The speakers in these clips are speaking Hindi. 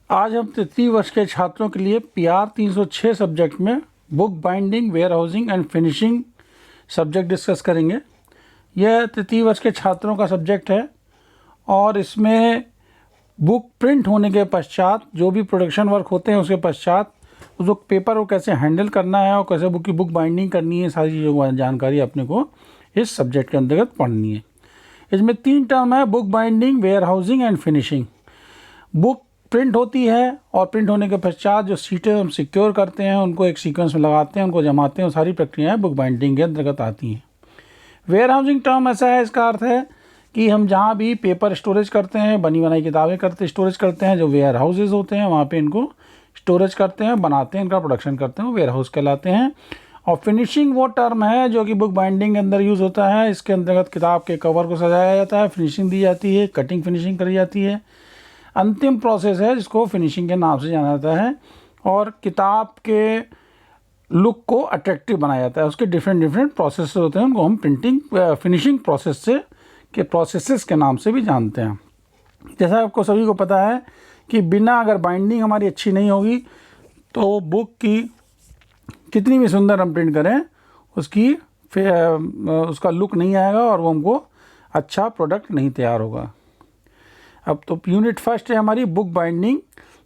आज हम तृतीय वर्ष के छात्रों के लिए PR 306 सब्जेक्ट में book binding, warehousing and finishing subject discuss करेंगे। यह तृतीय वर्ष के छात्रों का सब्जेक्ट है और इसमें बुक प्रिंट होने के पश्चात जो भी प्रोडक्शन वर्क होते हैं उसके पश्चात उस बुक पेपर को कैसे हैंडल करना है और कैसे बुक बाइंडिंग करनी है, सारी चीज़ों की जानकारी अपने को इस सब्जेक्ट के अंतर्गत पढ़नी है। इसमें 3 टर्म है, book binding, warehousing and finishing. Book print होती है और प्रिंट होने के पश्चात जो सीटें हम सिक्योर करते हैं, उनको एक सीक्वेंस में लगाते हैं, उनको जमाते हैं, सारी प्रक्रियाएं बुक बाइंडिंग के अंतर्गत आती हैं। वेयर हाउसिंग टर्म ऐसा है, इसका अर्थ है कि हम जहाँ भी पेपर स्टोरेज करते हैं, बनी बनाई किताबें स्टोरेज करते हैं, जो वेयर हाउसेज होते हैं वहाँ पे इनको स्टोरेज करते हैं, बनाते हैं, इनका प्रोडक्शन करते हैं, वो वेयर हाउस कहलाते हैं। और फिनिशिंग वो टर्म है जो कि बुक बाइंडिंग के अंदर यूज़ होता है। इसके अंतर्गत किताब के कवर को सजाया जाता है, फिनिशिंग दी जाती है, कटिंग फिनिशिंग करी जाती है। अंतिम प्रोसेस है जिसको फिनिशिंग के नाम से जाना जाता है और किताब के लुक को अट्रैक्टिव बनाया जाता है। उसके डिफरेंट प्रोसेस होते हैं, उनको हम फिनिशिंग प्रोसेसेस के नाम से भी जानते हैं। जैसा आपको सभी को पता है कि बिना अगर बाइंडिंग हमारी अच्छी नहीं होगी तो बुक की कितनी भी सुंदर हम प्रिंट करें उसका लुक नहीं आएगा और वो हमको अच्छा प्रोडक्ट नहीं तैयार होगा। अब तो यूनिट फर्स्ट है हमारी बुक बाइंडिंग,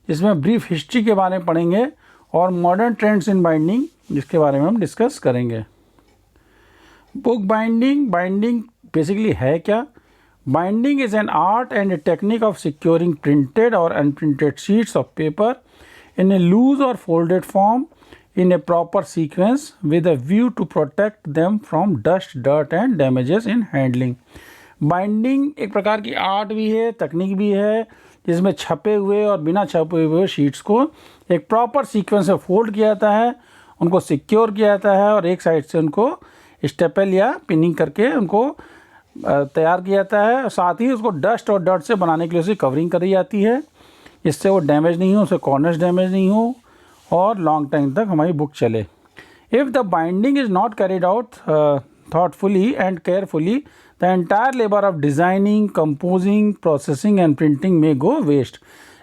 जिसमें ब्रीफ हिस्ट्री के बारे में पढ़ेंगे और मॉडर्न ट्रेंड्स इन बाइंडिंग जिसके बारे में हम डिस्कस करेंगे। बुक बाइंडिंग बेसिकली है क्या? Binding is an art and a technique of securing printed और unprinted sheets of paper in a loose और folded form in a proper sequence with a view to protect them from dust, dirt and damages in handling. Binding एक प्रकार की आर्ट भी है, तकनीक भी है, जिसमें छपे हुए और बिना छपे हुए शीट्स को एक प्रॉपर सीक्वेंस में फोल्ड किया जाता है, उनको सिक्योर किया जाता है और एक साइड से उनको स्टेपल या पिनिंग करके उनको तैयार किया जाता है। साथ ही उसको डस्ट और डर्ट से बनाने के लिए उसकी कवरिंग करी जाती है, जिससे वो डैमेज नहीं हो, उससे कॉर्नर्स डैमेज नहीं हो और लॉन्ग टाइम तक हमारी बुक चले। If the binding is not carried out thoughtfully and carefully, the entire labor of designing, composing, processing and printing may go waste.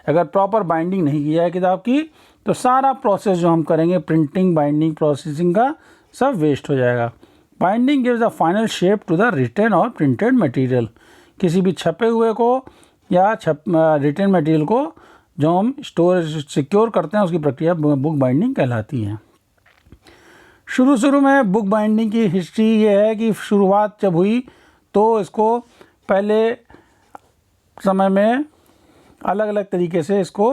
अगर प्रॉपर बाइंडिंग नहीं की जाए किताब की तो सारा प्रोसेस जो हम करेंगे प्रिंटिंग, बाइंडिंग, प्रोसेसिंग का सब वेस्ट हो जाएगा। Binding gives the final shape to the written और प्रिंटेड मटेरियल। किसी भी छपे हुए को या रिटन मटेरियल को जो हम स्टोरेज सिक्योर करते हैं उसकी प्रक्रिया बुक बाइंडिंग कहलाती है। शुरू में बुक बाइंडिंग की हिस्ट्री ये है कि शुरुआत जब हुई तो इसको पहले समय में अलग अलग तरीके से इसको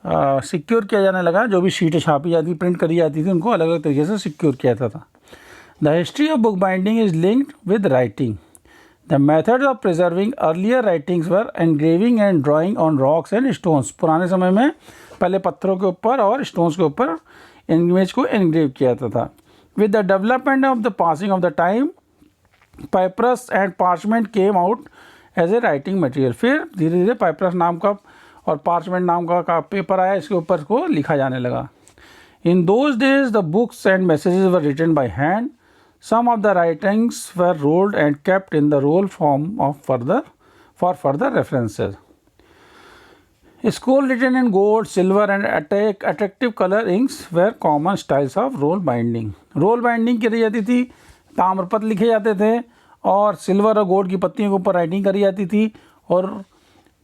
सिक्योर किया जाने लगा। जो भी शीटें छापी जाती, प्रिंट करी जाती थी, उनको अलग अलग तरीके से सिक्योर किया जाता था। The history of book binding is linked with writing. The methods of preserving earlier writings were engraving and drawing on rocks and stones. पुराने समय में पहले पत्थरों के ऊपर और स्टोन्स के ऊपर इमेज को एनग्रेव किया जाता था। With the development of the passing of the time, papyrus and parchment came out as a writing material. फिर धीरे धीरे papyrus नाम का और parchment नाम का पेपर आया, इसके ऊपर को लिखा जाने लगा। In those days, the books and messages were written by hand. Some of the writings were rolled and kept in the roll form for further references. Scroll written in gold, silver and attractive color inks were common styles of roll binding. Roll binding करी जाती थी, ताम्रपत्र लिखे जाते थे और सिल्वर और गोल्ड की पत्तियों के ऊपर राइटिंग करी जाती थी और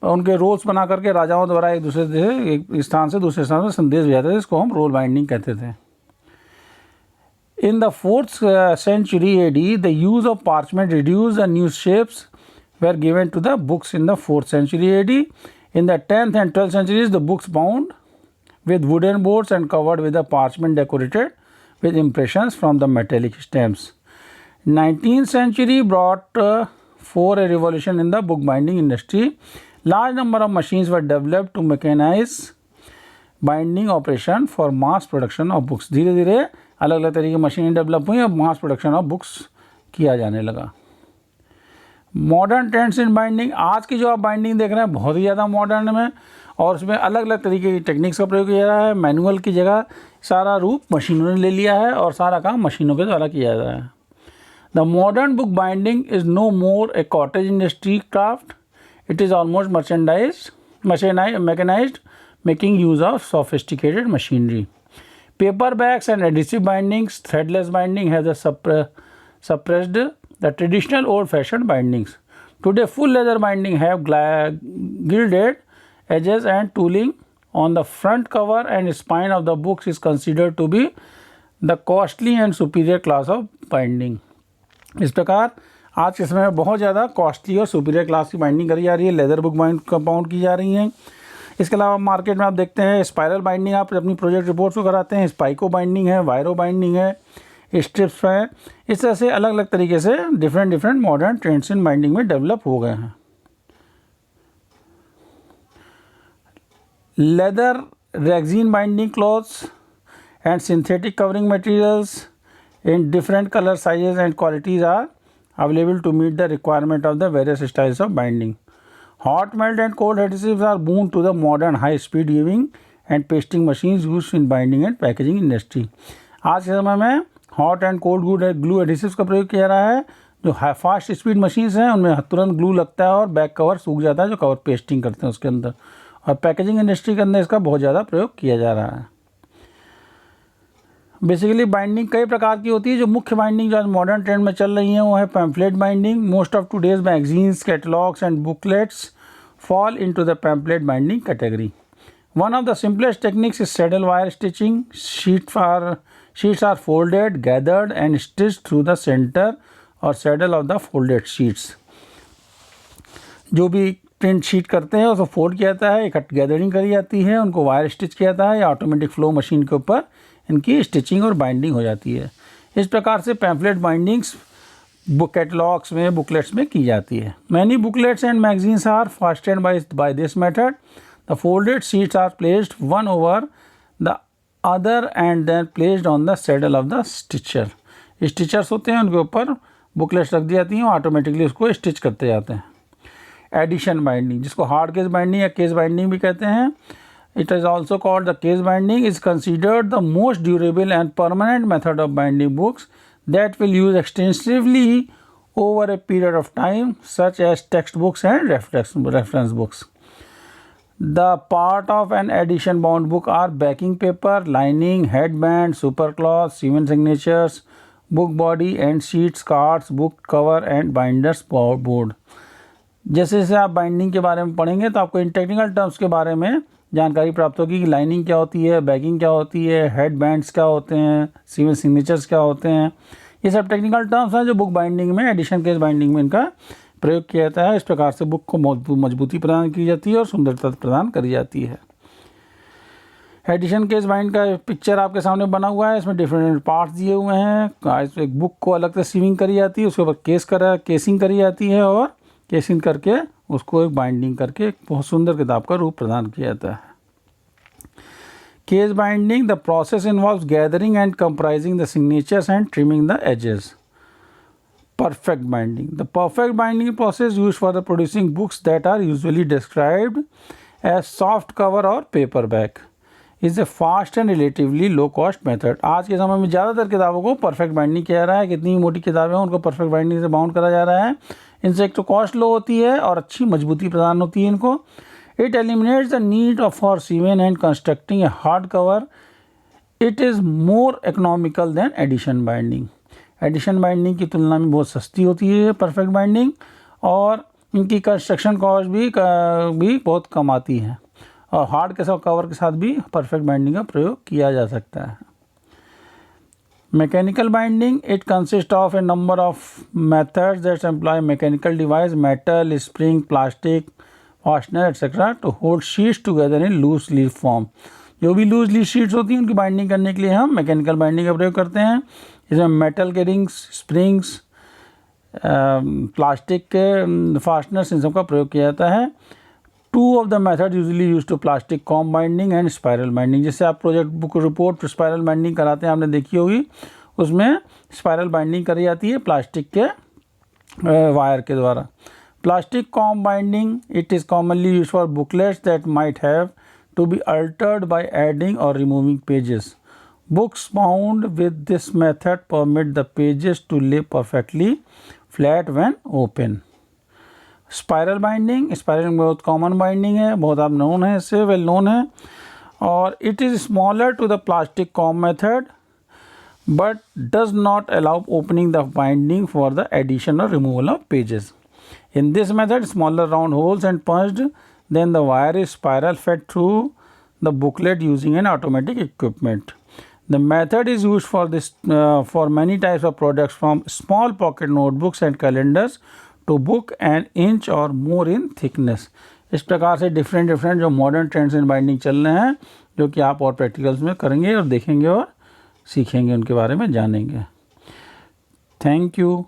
उनके रोल्स बना करके राजाओं द्वारा एक स्थान से दूसरे स्थान में संदेश भेजाते थे, इसको हम रोल बाइंडिंग कहते थे। In the 4th century AD, the use of parchment reduced and new shapes were given to the books in the 4th century AD. In the 10th and 12th centuries, the books bound with wooden boards and covered with the parchment decorated with impressions from the metallic stamps. 19th century brought forth a revolution in the bookbinding industry. Large number of machines were developed to mechanize binding operation for mass production of books. धीरे धीरे अलग अलग तरीके की मशीनें डेवलप हुई और मास प्रोडक्शन ऑफ बुक्स किया जाने लगा। मॉडर्न ट्रेंड्स इन बाइंडिंग, आज की जो आप बाइंडिंग देख रहे हैं बहुत ही ज़्यादा मॉडर्न में और उसमें अलग अलग तरीके की टेक्निक्स का प्रयोग किया जा रहा है। मैनुअल की जगह सारा रूप मशीनों ने ले लिया है और सारा काम मशीनों के द्वारा किया जा रहा है। The modern book binding is no more a cottage industry craft, it is almost mechanised making use of sophisticated machinery. Paperbacks and adhesive bindings, threadless binding has suppressed the traditional old-fashioned bindings. Today, full leather binding have gilded edges and tooling on the front cover and spine of the books is considered to be the costly and superior class of binding. इस प्रकार आज के समय में बहुत ज़्यादा कॉस्टली और सुपीरियर क्लास की बाइंडिंग करी जा रही है, लेदर बुक बाइंड कंपाउंड की जा रही हैं। इसके अलावा मार्केट में आप देखते हैं स्पाइरल बाइंडिंग, आप अपनी प्रोजेक्ट रिपोर्ट्स को कराते हैं, स्पाइको बाइंडिंग है, वायरो बाइंडिंग है, स्ट्रिप्स है। इस तरह से अलग अलग तरीके से different modern trends in binding में डेवलप हो गए हैं। Leather, Rexin binding clothes and synthetic covering materials in different color sizes and qualities are available to meet the requirement of the various styles of binding. Hot melt and cold adhesives are boon to the modern high speed weaving and pasting machines used in binding and packaging industry. आज के समय में हॉट एंड कोल्ड ग्लू एडिसिव्स का प्रयोग किया जा रहा है। जो फास्ट स्पीड मशीन्स हैं उनमें तुरंत ग्लू लगता है और बैक कवर सूख जाता है जो कवर पेस्टिंग करते हैं उसके अंदर, और पैकेजिंग इंडस्ट्री के अंदर इसका बहुत ज़्यादा प्रयोग किया जा रहा है। बेसिकली बाइंडिंग कई प्रकार की होती है। जो मुख्य बाइंडिंग जो आज मॉडर्न ट्रेंड में चल रही हैं वो है pamphlet binding. Most of today's magazines, catalogues and booklets fall into the pamphlet binding category. One of the simplest techniques is saddle wire stitching. Sheets are folded, gathered and stitched through the centre और saddle of the folded sheets. जो भी प्रिंट शीट करते हैं उसको फोल्ड किया जाता है, इकट्ठ गैदरिंग करी जाती है, उनको वायर स्टिच किया जाता है या ऑटोमेटिक फ्लो मशीन के ऊपर इनकी स्टिचिंग और बाइंडिंग हो जाती है। इस प्रकार से पैम्फलेट बाइंडिंग्स बुक कैटलॉग्स में, बुकलेट्स में की जाती है। Many booklets and magazines are fasted by this method. The folded sheets are placed one over the other and then placed on the saddle of the stitcher. Stitchers होते हैं उनके ऊपर बुकलेट्स रख दी जाती हैं और ऑटोमेटिकली उसको स्टिच करते जाते हैं। एडिशन बाइंडिंग, जिसको हार्ड केस बाइंडिंग या केस बाइंडिंग भी कहते हैं, it is also called the case binding, is considered the most durable and permanent method of binding books that will use extensively over a period of time, such as textbooks and reference books. The part of an edition bound book are backing paper, lining, headband, supercloth, cement signatures, book body and sheets, cards, book cover and binders board. जैसे जैसे आप बाइंडिंग के बारे में पढ़ेंगे तो आपको इन टेक्निकल टर्म्स के बारे में जानकारी प्राप्त होगी कि लाइनिंग क्या होती है, बैगिंग क्या होती है, हेड बैंड्स क्या होते हैं, सीमेंट सिग्नेचर्स क्या होते हैं। ये सब टेक्निकल टर्म्स हैं जो बुक बाइंडिंग में, एडिशन केस बाइंडिंग में इनका प्रयोग किया जाता है। इस प्रकार से बुक को मजबूती प्रदान की जाती है और सुंदरता प्रदान करी जाती है। एडिशन केस बाइंड का पिक्चर आपके सामने बना हुआ है, इसमें डिफरेंट पार्ट्स दिए हुए हैं। एक बुक को अलग से सीविंग करी जाती है, उसके ऊपर केसिंग करी जाती है और केसिंग करके उसको एक बाइंडिंग करके एक बहुत सुंदर किताब का रूप प्रदान किया जाता है। Case binding, the process involves gathering and comprising the signatures and trimming the edges. Perfect binding, the perfect binding process used for the producing books that are usually described as soft cover और paperback is a fast and relatively low cost method. आज के समय में ज़्यादातर किताबों को परफेक्ट बाइंडिंग किया जा रहा है। कितनी मोटी किताबें हैं उनको परफेक्ट बाइंडिंग से बाउंड करा जा रहा है। इनसे एक तो कॉस्ट लो होती है और अच्छी मजबूती प्रदान होती है इनको। It eliminates the need of for cement and constructing a hard cover. It is more economical than edition binding. Edition binding की तुलना में बहुत सस्ती होती है परफेक्ट बाइंडिंग और इनकी कंस्ट्रक्शन कॉस्ट भी बहुत कम आती है और हार्ड के साथ कवर के साथ भी परफेक्ट बाइंडिंग का प्रयोग किया जा सकता है। Mechanical binding, it consists of a number of methods that employ mechanical device, metal, spring, plastic, fastener, etc. to hold sheets together in loose leaf form. जो भी लूज लीफ शीट्स होती हैं उनकी बाइंडिंग करने के लिए हम मैकेनिकल बाइंडिंग का प्रयोग करते हैं। इसमें मेटल के रिंग्स, स्प्रिंग्स, प्लास्टिक के फास्टनर्स, इन सब का प्रयोग किया जाता है। Two of the method usually use to plastic comb binding and spiral binding. जैसे आप project book report spiral binding कराते हैं, आपने देखी होगी, उसमें स्पाइरल बाइंडिंग करी जाती है प्लास्टिक के वायर के द्वारा। Plastic comb binding, it is commonly use for booklets that might have to be altered by adding और removing pages. Books bound with this method permit the pages to lay perfectly flat when open. Spiral binding, spiral बहुत कॉमन बाइंडिंग है, बहुत आप नोन है, इससे वेल नोन है। और it is smaller to the plastic comb method but does not allow opening the binding for the addition or removal of pages. In this method, smaller round holes and punched, then the wire is spiral fed through the booklet using an automatic equipment. The method is used for this for many types of products, from small pocket notebooks and calendars to book an inch or more in thickness. इस प्रकार से डिफरेंट जो मॉडर्न ट्रेंड्स इन बाइंडिंग चल रहे हैं, जो कि आप और प्रैक्टिकल्स में करेंगे और देखेंगे और सीखेंगे, उनके बारे में जानेंगे। Thank you.